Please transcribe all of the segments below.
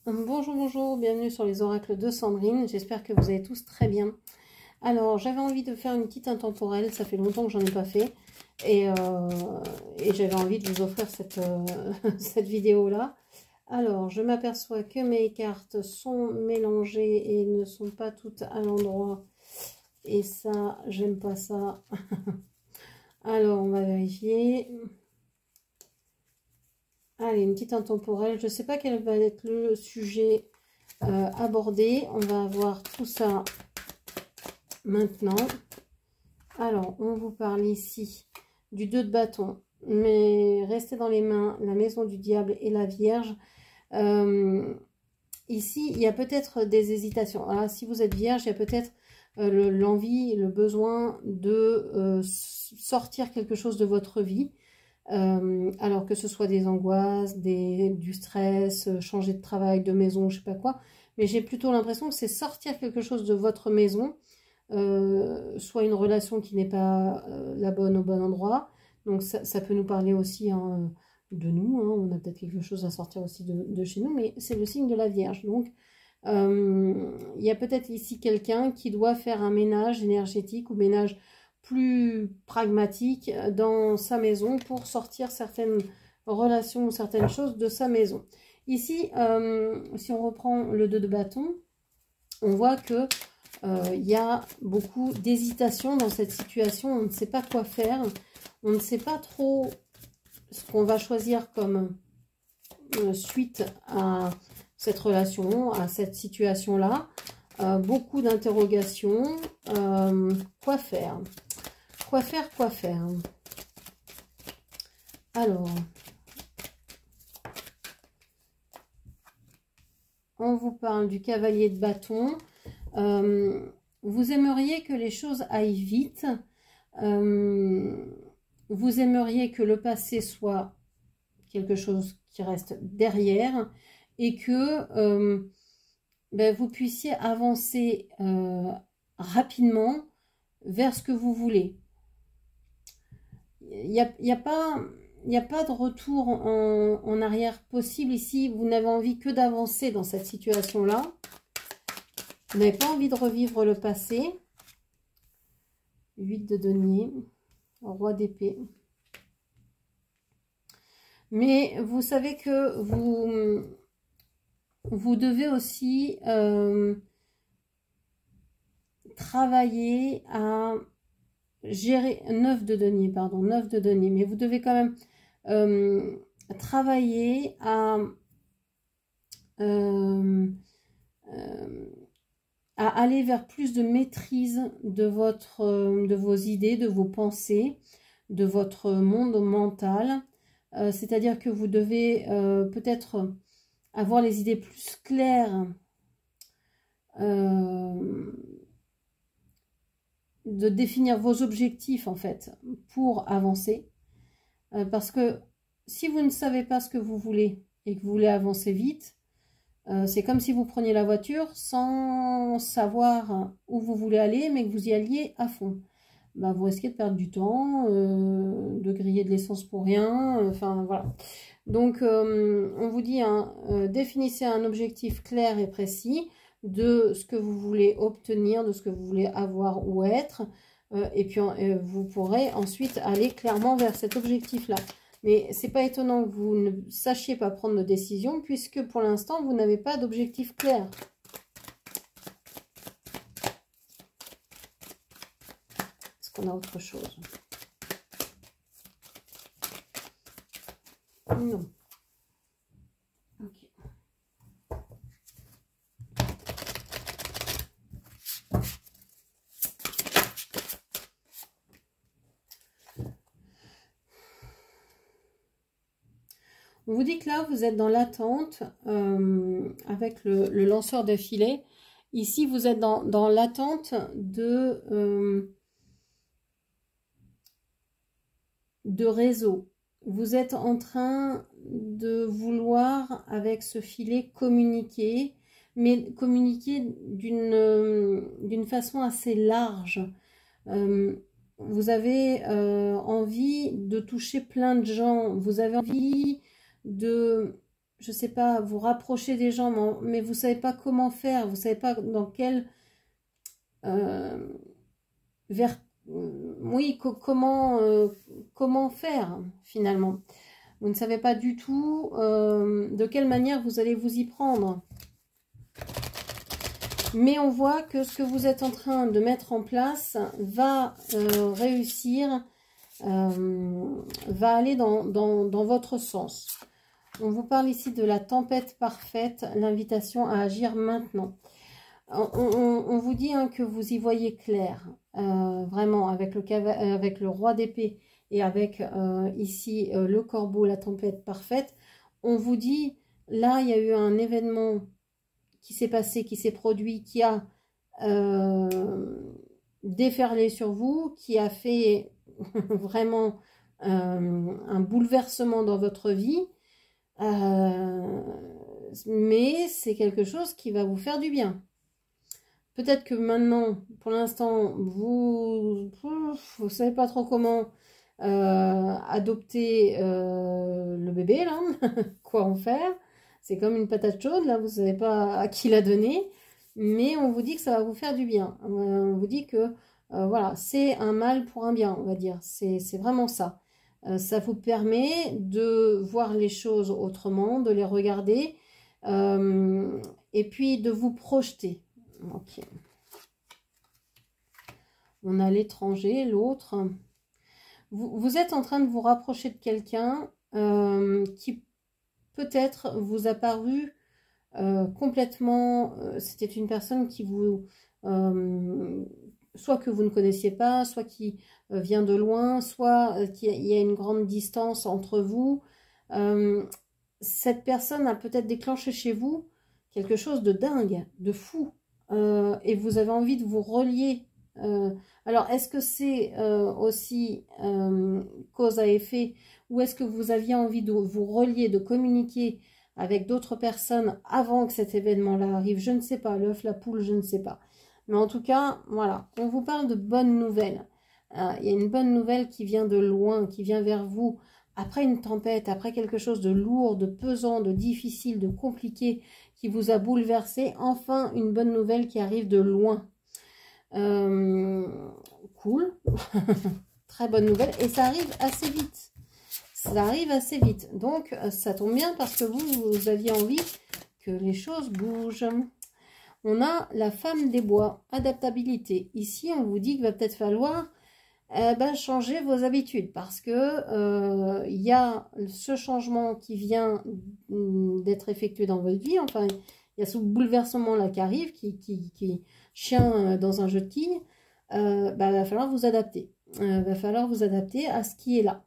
Bonjour, bonjour, bienvenue sur les oracles de Sandrine, j'espère que vous allez tous très bien. Alors, j'avais envie de faire une petite intemporelle, ça fait longtemps que j'en ai pas fait, et, j'avais envie de vous offrir cette vidéo-là. Alors, je m'aperçois que mes cartes sont mélangées et ne sont pas toutes à l'endroit, et ça, j'aime pas ça. Alors, on va vérifier. Allez, une petite intemporelle, je sais pas quel va être le sujet abordé, on va voir tout ça maintenant. Alors, on vous parle ici du 2 de bâton, mais restez dans les mains, la maison du diable et la Vierge. Ici, il y a peut-être des hésitations. Alors, si vous êtes Vierge, il y a peut-être l'envie, le besoin de sortir quelque chose de votre vie. Alors que ce soit des angoisses, du stress, changer de travail, de maison, je sais pas quoi. Mais j'ai plutôt l'impression que c'est sortir quelque chose de votre maison, soit une relation qui n'est pas la bonne au bon endroit. Donc ça peut nous parler aussi hein, de nous, hein. On a peut-être quelque chose à sortir aussi de chez nous, mais c'est le signe de la Vierge. Donc il y a peut-être ici quelqu'un qui doit faire un ménage énergétique ou ménage plus pragmatique dans sa maison pour sortir certaines relations ou certaines choses de sa maison. Ici, si on reprend le 2 de bâton, on voit que il y a beaucoup d'hésitation dans cette situation. On ne sait pas quoi faire. On ne sait pas trop ce qu'on va choisir comme suite à cette relation, à cette situation-là. Beaucoup d'interrogations. Quoi faire? Quoi faire, quoi faire? Alors, on vous parle du cavalier de bâton. Vous aimeriez que les choses aillent vite. Vous aimeriez que le passé soit quelque chose qui reste derrière et que vous puissiez avancer rapidement vers ce que vous voulez. Il n'y a pas de retour en arrière possible ici. Vous n'avez envie que d'avancer dans cette situation-là. Vous n'avez pas envie de revivre le passé. 8 de denier, roi d'épée. Mais vous savez que vous devez aussi travailler à gérer 9 de denier, pardon, 9 de denier. Mais vous devez quand même travailler à aller vers plus de maîtrise de vos idées, de vos pensées, de votre monde mental. C'est-à-dire que vous devez peut-être avoir les idées plus claires de définir vos objectifs en fait pour avancer. Parce que si vous ne savez pas ce que vous voulez et que vous voulez avancer vite, c'est comme si vous preniez la voiture sans savoir où vous voulez aller, mais que vous y alliez à fond. Vous risquez de perdre du temps, de griller de l'essence pour rien, enfin voilà. Donc on vous dit, hein, définissez un objectif clair et précis de ce que vous voulez obtenir, de ce que vous voulez avoir ou être, et puis vous pourrez ensuite aller clairement vers cet objectif-là. Mais c'est pas étonnant que vous ne sachiez pas prendre de décision, puisque pour l'instant, vous n'avez pas d'objectif clair. Est-ce qu'on a autre chose? Non. Ok. On vous dit que là, vous êtes dans l'attente avec le lanceur de filet. Ici, vous êtes dans l'attente de réseau. Vous êtes en train de vouloir, avec ce filet, communiquer, mais communiquer d'une façon assez large. Vous avez envie de toucher plein de gens. Vous avez envie de je sais pas, vous rapprocher des gens, mais vous savez pas comment faire, vous savez pas dans quel, vers, oui, comment faire finalement. Vous ne savez pas du tout de quelle manière vous allez vous y prendre. Mais on voit que ce que vous êtes en train de mettre en place va réussir, va aller dans votre sens. On vous parle ici de la tempête parfaite, l'invitation à agir maintenant. On vous dit hein, que vous y voyez clair, vraiment, avec le roi d'épée et avec ici le corbeau, la tempête parfaite. On vous dit, là, il y a eu un événement qui s'est passé, qui s'est produit, qui a déferlé sur vous, qui a fait vraiment un bouleversement dans votre vie. Mais c'est quelque chose qui va vous faire du bien. Peut-être que maintenant, pour l'instant, vous savez pas trop comment adopter le bébé, là, quoi en faire. C'est comme une patate chaude, là, vous savez pas à qui la donner, mais on vous dit que ça va vous faire du bien. On vous dit que, voilà, c'est un mal pour un bien, on va dire. C'est vraiment ça. Ça vous permet de voir les choses autrement, de les regarder, et puis de vous projeter. Ok. On a l'étranger, l'autre. Vous êtes en train de vous rapprocher de quelqu'un qui peut-être vous a paru complètement... C'était une personne qui vous... soit que vous ne connaissiez pas, soit qui vient de loin, soit qu'il y a une grande distance entre vous. Cette personne a peut-être déclenché chez vous quelque chose de dingue, de fou. Et vous avez envie de vous relier. Alors, est-ce que c'est aussi cause à effet, ou est-ce que vous aviez envie de vous relier, de communiquer avec d'autres personnes avant que cet événement-là arrive? Je ne sais pas, l'œuf, la poule, je ne sais pas. Mais en tout cas, voilà, on vous parle de bonnes nouvelles. Il y a une bonne nouvelle qui vient de loin, qui vient vers vous. Après une tempête, après quelque chose de lourd, de pesant, de difficile, de compliqué, qui vous a bouleversé, enfin une bonne nouvelle qui arrive de loin. Cool, très bonne nouvelle, et ça arrive assez vite. Ça arrive assez vite, donc ça tombe bien parce que vous aviez envie que les choses bougent. On a la femme des bois, adaptabilité. Ici, on vous dit qu'il va peut-être falloir changer vos habitudes parce que il y a ce changement qui vient d'être effectué dans votre vie. Enfin, il y a ce bouleversement-là qui arrive, qui chien dans un jeu de quilles. Va falloir vous adapter. Va falloir vous adapter à ce qui est là.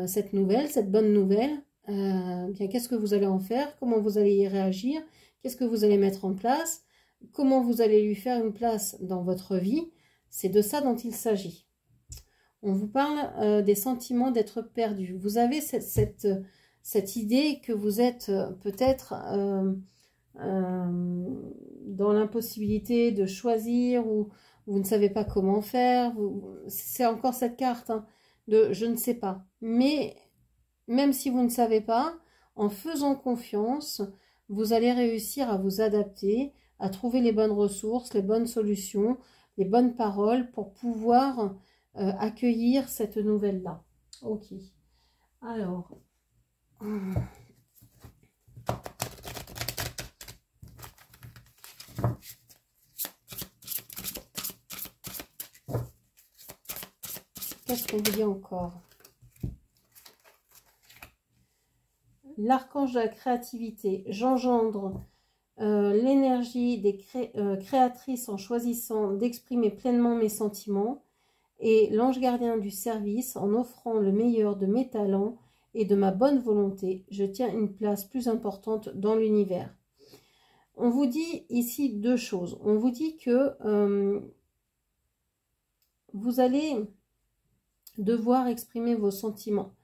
Cette nouvelle, cette bonne nouvelle, bien qu'est-ce que vous allez en faire? Comment vous allez y réagir? Qu'est-ce que vous allez mettre en place? Comment vous allez lui faire une place dans votre vie? C'est de ça dont il s'agit. On vous parle des sentiments d'être perdu. Vous avez cette idée que vous êtes peut-être dans l'impossibilité de choisir ou vous ne savez pas comment faire. C'est encore cette carte hein, de je ne sais pas. Mais même si vous ne savez pas, en faisant confiance, vous allez réussir à vous adapter, à trouver les bonnes ressources, les bonnes solutions, les bonnes paroles pour pouvoir accueillir cette nouvelle-là. Ok. Alors... Qu'est-ce qu'on vous dit encore? L'archange de la créativité. J'engendre l'énergie des créatrices en choisissant d'exprimer pleinement mes sentiments et l'ange gardien du service en offrant le meilleur de mes talents et de ma bonne volonté. Je tiens une place plus importante dans l'univers. On vous dit ici deux choses. On vous dit que vous allez devoir exprimer vos sentiments.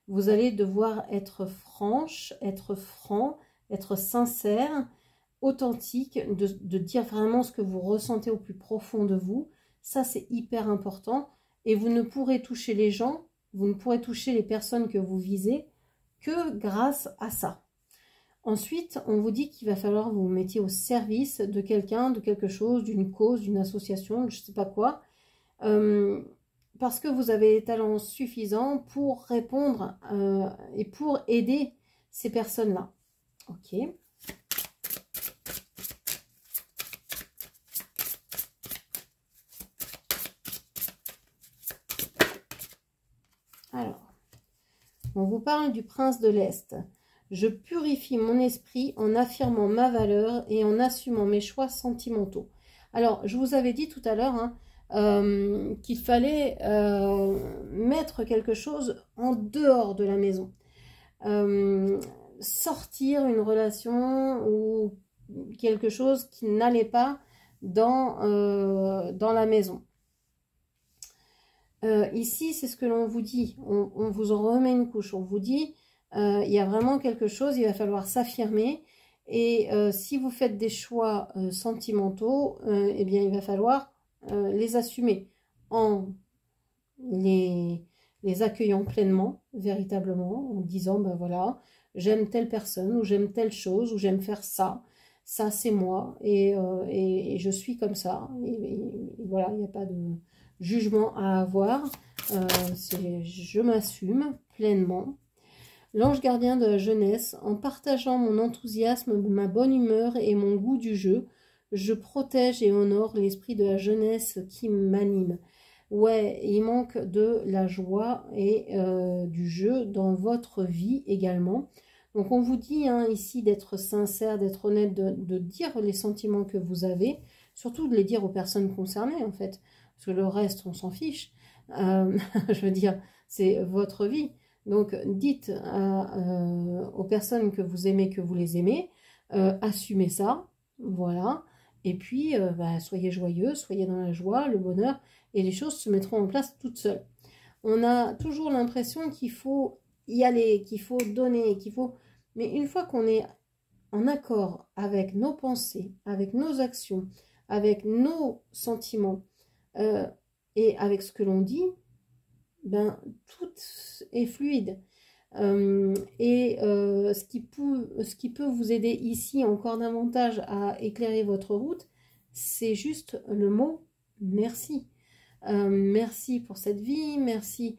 Vous allez devoir être franche, être franc, être sincère, authentique, de dire vraiment ce que vous ressentez au plus profond de vous. Ça, c'est hyper important. Et vous ne pourrez toucher les gens, vous ne pourrez toucher les personnes que vous visez que grâce à ça. Ensuite, on vous dit qu'il va falloir que vous vous mettiez au service de quelqu'un, de quelque chose, d'une cause, d'une association, je ne sais pas quoi, parce que vous avez les talents suffisants pour répondre et pour aider ces personnes-là. Ok. Alors, on vous parle du prince de l'Est. Je purifie mon esprit en affirmant ma valeur et en assumant mes choix sentimentaux. Alors, je vous avais dit tout à l'heure qu'il fallait mettre quelque chose en dehors de la maison. Sortir une relation ou quelque chose qui n'allait pas dans la maison. Ici, c'est ce que l'on vous dit. On vous en remet une couche. On vous dit, il y a vraiment quelque chose, il va falloir s'affirmer. Et si vous faites des choix sentimentaux, eh bien, il va falloir les assumer en les accueillant pleinement, véritablement, en disant, ben voilà, j'aime telle personne, ou j'aime telle chose, ou j'aime faire ça. Ça, c'est moi, et je suis comme ça. Et voilà, il n'y a pas de jugement à avoir, je m'assume pleinement. L'ange gardien de la jeunesse, en partageant mon enthousiasme, ma bonne humeur et mon goût du jeu, je protège et honore l'esprit de la jeunesse qui m'anime. Ouais, il manque de la joie et du jeu dans votre vie également. Donc on vous dit ici d'être sincère, d'être honnête, de dire les sentiments que vous avez, surtout de les dire aux personnes concernées en fait. Parce que le reste, on s'en fiche. Je veux dire, c'est votre vie. Donc, dites aux personnes que vous aimez, que vous les aimez, assumez ça, voilà. Et puis, soyez joyeux, soyez dans la joie, le bonheur, et les choses se mettront en place toutes seules. On a toujours l'impression qu'il faut y aller, qu'il faut donner, qu'il faut... Mais une fois qu'on est en accord avec nos pensées, avec nos actions, avec nos sentiments, et avec ce que l'on dit, ben, tout est fluide. Ce qui peut vous aider ici encore davantage à éclairer votre route, c'est juste le mot merci. Merci pour cette vie, merci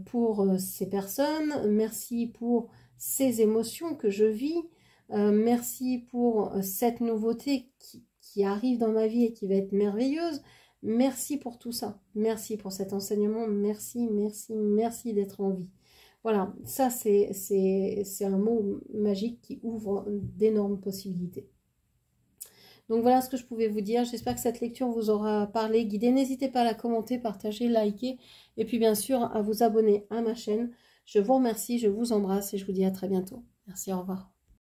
pour ces personnes, merci pour ces émotions que je vis, merci pour cette nouveauté qui arrive dans ma vie et qui va être merveilleuse. Merci pour tout ça. Merci pour cet enseignement. Merci, merci, merci d'être en vie. Voilà, ça c'est un mot magique qui ouvre d'énormes possibilités. Donc voilà ce que je pouvais vous dire. J'espère que cette lecture vous aura parlé, guidé. N'hésitez pas à la commenter, partager, liker. Et puis bien sûr à vous abonner à ma chaîne. Je vous remercie, je vous embrasse et je vous dis à très bientôt. Merci, au revoir.